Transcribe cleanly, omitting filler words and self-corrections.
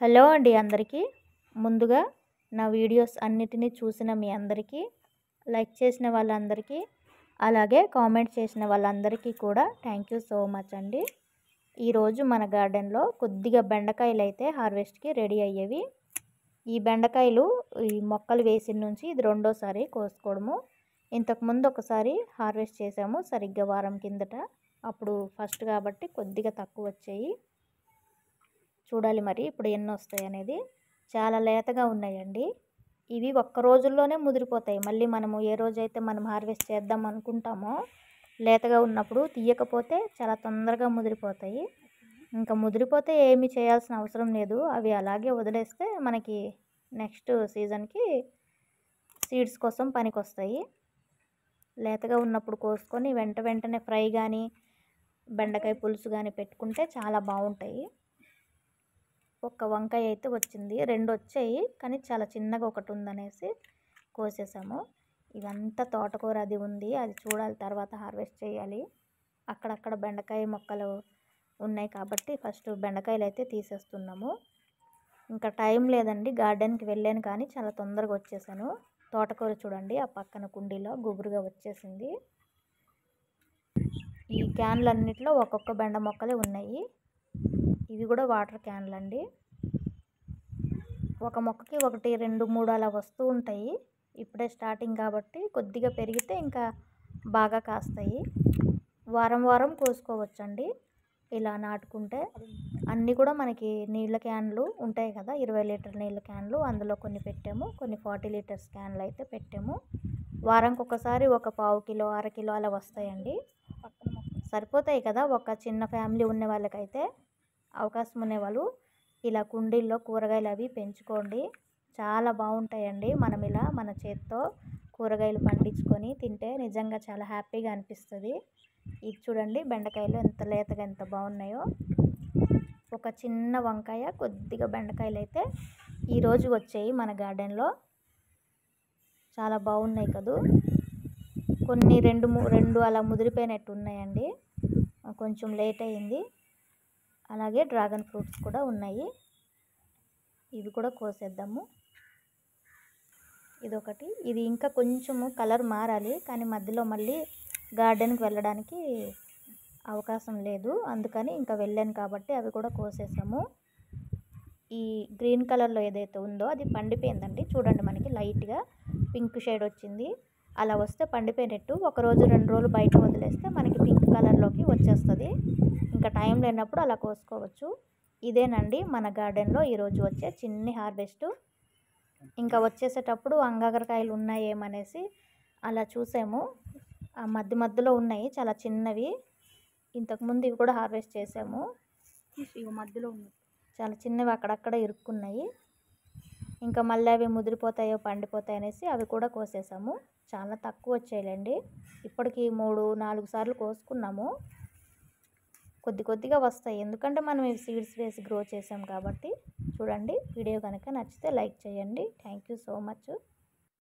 Hello అండి అందరికీ. ముందుగా నా వీడియోస్ అన్నిటినీ చూసిన మీ అందరికీ, లైక్ చేసిన వాళ్ళందరికీ, అలాగే కామెంట్ చేసిన వాళ్ళందరికీ కూడా థ్యాంక్ యూ సో మచ్ అండి. ఈరోజు మన గార్డెన్లో కొద్దిగా బెండకాయలు అయితే హార్వెస్ట్కి రెడీ అయ్యేవి. ఈ బెండకాయలు ఈ మొక్కలు వేసిన నుంచి ఇది రెండోసారి కోసుకోవడము. ఇంతకుముందు ఒకసారి హార్వెస్ట్ చేసాము సరిగ్గా వారం కిందట. అప్పుడు ఫస్ట్ కాబట్టి కొద్దిగా తక్కువ వచ్చాయి. చూడాలి మరి ఇప్పుడు ఎన్ని వస్తాయి అనేది. చాలా లేతగా ఉన్నాయండి. ఇవి ఒక్క రోజుల్లోనే ముదిరిపోతాయి. మళ్ళీ మనము ఏ రోజైతే మనం హార్వెస్ట్ చేద్దాం అనుకుంటామో లేతగా ఉన్నప్పుడు తీయకపోతే చాలా తొందరగా ముదిరిపోతాయి. ఇంకా ముదిరిపోతే ఏమీ చేయాల్సిన అవసరం లేదు. అవి అలాగే వదిలేస్తే మనకి నెక్స్ట్ సీజన్కి సీడ్స్ కోసం పనికొస్తాయి. లేతగా ఉన్నప్పుడు కోసుకొని వెంటనే ఫ్రై కానీ బెండకాయ పులుసు కానీ పెట్టుకుంటే చాలా బాగుంటాయి. ఒక్క వంకాయ అయితే వచ్చింది, 2 వచ్చాయి కానీ చాలా చిన్నగా ఒకటి ఉందనేసి కోసేసాము. ఇవంతా తోటకూర అది ఉంది, అది చూడాలి, తర్వాత హార్వెస్ట్ చేయాలి. అక్కడక్కడ బెండకాయ మొక్కలు ఉన్నాయి కాబట్టి ఫస్ట్ బెండకాయలు అయితే తీసేస్తున్నాము. ఇంకా టైం లేదండి, గార్డెన్కి వెళ్ళాను కానీ చాలా తొందరగా వచ్చేసాను. తోటకూర చూడండి ఆ పక్కన కుండీలో గుబురుగా వచ్చేసింది. ఈ క్యాన్లన్నిట్లో ఒక్కొక్క బెండ మొక్కలే ఉన్నాయి. ఇవి కూడా వాటర్ క్యాన్లు అండి. ఒక మొక్కకి 1, 2, 3 అలా వస్తూ ఉంటాయి. ఇప్పుడే స్టార్టింగ్ కాబట్టి కొద్దిగా పెరిగితే ఇంకా బాగా కాస్తాయి. వారం కోసుకోవచ్చండి ఇలా నాటుకుంటే. అన్నీ కూడా మనకి నీళ్ళ క్యాన్లు ఉంటాయి కదా, 20 లీటర్ నీళ్ళ క్యాన్లు, అందులో కొన్ని పెట్టాము, కొన్ని 40 లీటర్స్ క్యాన్లు అయితే పెట్టాము. వారానికి ఒకసారి ఒక 1/4 కిలో 1/2 కిలో అలా వస్తాయండి. సరిపోతాయి కదా ఒక చిన్న ఫ్యామిలీ ఉన్న వాళ్ళకైతే. అవకాశం ఉండేవాళ్ళు ఇలా కుండీల్లో కూరగాయలు అవి పెంచుకోండి, చాలా బాగుంటాయండి. మనం ఇలా మన చేత్తో కూరగాయలు పండించుకొని తింటే నిజంగా చాలా హ్యాపీగా అనిపిస్తుంది. ఇది చూడండి బెండకాయలు ఎంత లేతగా ఎంత బాగున్నాయో. ఒక చిన్న వంకాయ కొద్దిగా బెండకాయలు అయితే ఈరోజు వచ్చాయి మన గార్డెన్లో. చాలా బాగున్నాయి కదూ. కొన్ని 2 అలా ముదిరిపోయినట్టు ఉన్నాయండి, కొంచెం లేట్ అయింది. అలాగే డ్రాగన్ ఫ్రూట్స్ కూడా ఉన్నాయి, ఇవి కూడా కోసేద్దాము. ఇదొకటి, ఇది ఇంకా కొంచెము కలర్ మారాలి కానీ మధ్యలో మళ్ళీ గార్డెన్కి వెళ్ళడానికి అవకాశం లేదు, అందుకని ఇంకా వెళ్ళాను కాబట్టి అవి కూడా కోసేసాము. ఈ గ్రీన్ కలర్లో ఏదైతే ఉందో అది పండిపోయిందండి. చూడండి మనకి లైట్గా పింక్ షేడ్ వచ్చింది. అలా వస్తే పండిపోయినట్టు. 1 రోజు 2 రోజులు బయట వదిలేస్తే మనకి పింక్ కలర్లోకి వచ్చేస్తుంది. ఇంకా టైం లేనప్పుడు అలా కోసుకోవచ్చు. ఇదేనండి మన గార్డెన్లో ఈరోజు వచ్చే చిన్ని హార్వెస్ట్. ఇంకా వచ్చేసేటప్పుడు అంగాకరకాయలు ఉన్నాయేమనేసి అలా చూసాము. ఆ మధ్యలో ఉన్నాయి చాలా చిన్నవి. ఇంతకుముందు ఇవి కూడా హార్వెస్ట్ చేసాము. ఇవి మధ్యలో ఉన్నాయి చాలా చిన్నవి, అక్కడక్కడ ఇరుక్కున్నాయి. ఇంకా మళ్ళీ అవి ముదిరిపోతాయో పండిపోతాయి అనేసి అవి కూడా కోసేసాము. చాలా తక్కువ వచ్చాయిలేండి, ఇప్పటికి 3-4 సార్లు కోసుకున్నాము. కొద్దిగా వస్తాయి, ఎందుకంటే మనం ఇవి సీడ్స్ వేసి గ్రో చేసాం కాబట్టి. చూడండి, వీడియో కనుక నచ్చితే లైక్ చేయండి. Thank you so much.